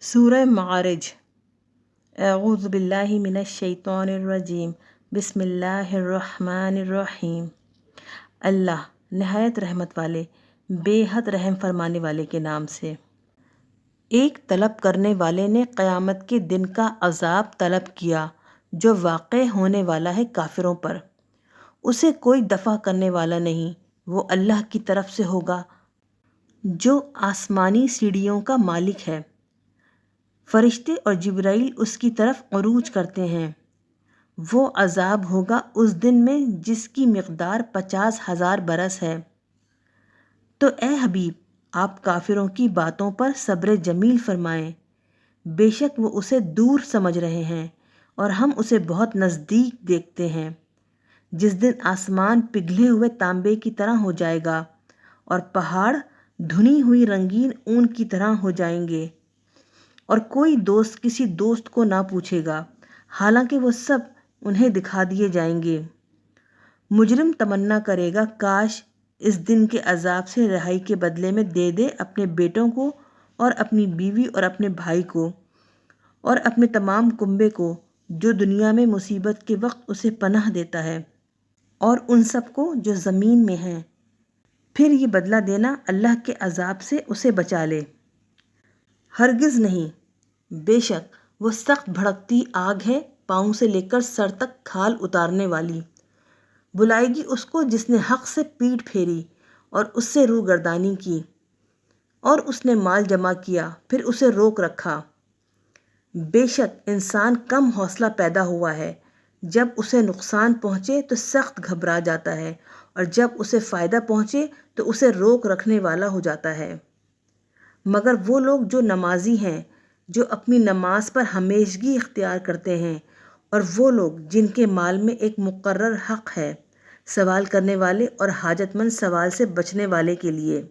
سورہ معارج۔ اعوذ باللہ من الشیطان الرجیم، بسم اللہ الرحمن الرحیم۔ اللہ نہایت رحمت والے بے حد رحم فرمانے والے کے نام سے۔ ایک طلب کرنے والے نے قیامت کے دن کا عذاب طلب کیا جو واقع ہونے والا ہے کافروں پر۔ اسے کوئی دفع کرنے والا نہیں، وہ اللہ کی طرف سے ہوگا جو آسمانی سیڑھیوں کا مالک ہے۔ فرشتے اور جبرائیل اس کی طرف عروج کرتے ہیں۔ وہ عذاب ہوگا اس دن میں جس کی مقدار 50,000 برس ہے۔ تو اے حبیب، آپ کافروں کی باتوں پر صبر جمیل فرمائیں۔ بے شک وہ اسے دور سمجھ رہے ہیں اور ہم اسے بہت نزدیک دیکھتے ہیں۔ جس دن آسمان پگھلے ہوئے تانبے کی طرح ہو جائے گا اور پہاڑ دھنی ہوئی رنگین اون کی طرح ہو جائیں گے، اور کوئی دوست کسی دوست کو نہ پوچھے گا، حالانکہ وہ سب انہیں دکھا دیے جائیں گے۔ مجرم تمنا کرے گا کاش اس دن کے عذاب سے رہائی کے بدلے میں دے دے اپنے بیٹوں کو اور اپنی بیوی اور اپنے بھائی کو اور اپنے تمام کنبے کو جو دنیا میں مصیبت کے وقت اسے پناہ دیتا ہے، اور ان سب کو جو زمین میں ہیں، پھر یہ بدلہ دینا اللہ کے عذاب سے اسے بچا لے۔ ہرگز نہیں، بے شک وہ سخت بھڑکتی آگ ہے، پاؤں سے لے کر سر تک کھال اتارنے والی۔ بلائے گی اس کو جس نے حق سے پیٹھ پھیری اور اس سے روح گردانی کی، اور اس نے مال جمع کیا پھر اسے روک رکھا۔ بے شک انسان کم حوصلہ پیدا ہوا ہے، جب اسے نقصان پہنچے تو سخت گھبرا جاتا ہے، اور جب اسے فائدہ پہنچے تو اسے روک رکھنے والا ہو جاتا ہے۔ مگر وہ لوگ جو نمازی ہیں، جو اپنی نماز پر ہمیشگی اختیار کرتے ہیں، اور وہ لوگ جن کے مال میں ایک مقرر حق ہے سوال کرنے والے اور حاجت مند سوال سے بچنے والے کے لیے،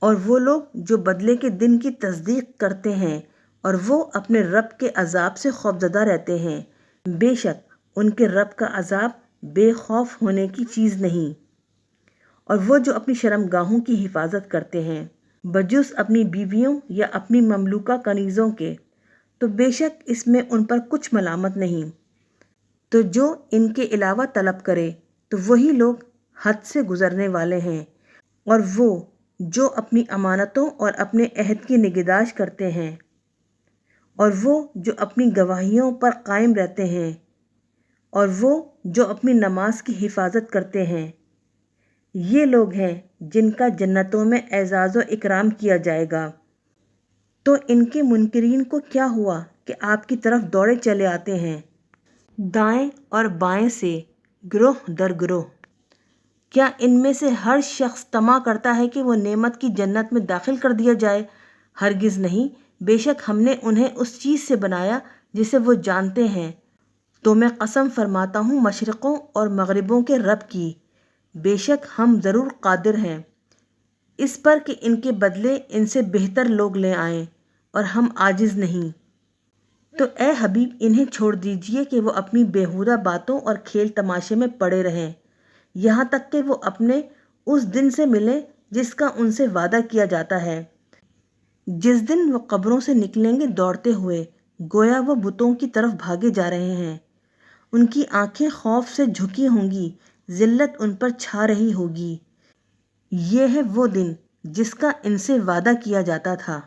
اور وہ لوگ جو بدلے کے دن کی تصدیق کرتے ہیں اور وہ اپنے رب کے عذاب سے خوفزدہ رہتے ہیں، بے شک ان کے رب کا عذاب بے خوف ہونے کی چیز نہیں۔ اور وہ جو اپنی شرمگاہوں کی حفاظت کرتے ہیں بجز اپنی بیویوں یا اپنی مملوکہ کنیزوں کے، تو بے شک اس میں ان پر کچھ ملامت نہیں۔ تو جو ان کے علاوہ طلب کرے تو وہی لوگ حد سے گزرنے والے ہیں، اور وہ جو اپنی امانتوں اور اپنے عہد کی نگہداشت کرتے ہیں، اور وہ جو اپنی گواہیوں پر قائم رہتے ہیں، اور وہ جو اپنی نماز کی حفاظت کرتے ہیں، یہ لوگ ہیں جن کا جنتوں میں اعزاز و اکرام کیا جائے گا۔ تو ان کے منکرین کو کیا ہوا کہ آپ کی طرف دوڑے چلے آتے ہیں دائیں اور بائیں سے، گروہ در گروہ۔ کیا ان میں سے ہر شخص طمع کرتا ہے کہ وہ نعمت کی جنت میں داخل کر دیا جائے؟ ہرگز نہیں، بے شک ہم نے انہیں اس چیز سے بنایا جسے وہ جانتے ہیں۔ تو میں قسم فرماتا ہوں مشرقوں اور مغربوں کے رب کی، بے شک ہم ضرور قادر ہیں اس پر کہ ان کے بدلے ان سے بہتر لوگ لے آئیں، اور ہم عاجز نہیں۔ تو اے حبیب انہیں چھوڑ دیجئے کہ وہ اپنی بیہودہ باتوں اور کھیل تماشے میں پڑے رہیں، یہاں تک کہ وہ اپنے اس دن سے ملیں جس کا ان سے وعدہ کیا جاتا ہے، جس دن وہ قبروں سے نکلیں گے دوڑتے ہوئے، گویا وہ بتوں کی طرف بھاگے جا رہے ہیں۔ ان کی آنکھیں خوف سے جھکی ہوں گی، ذلت ان پر چھا رہی ہوگی۔ یہ ہے وہ دن جس کا ان سے وعدہ کیا جاتا تھا۔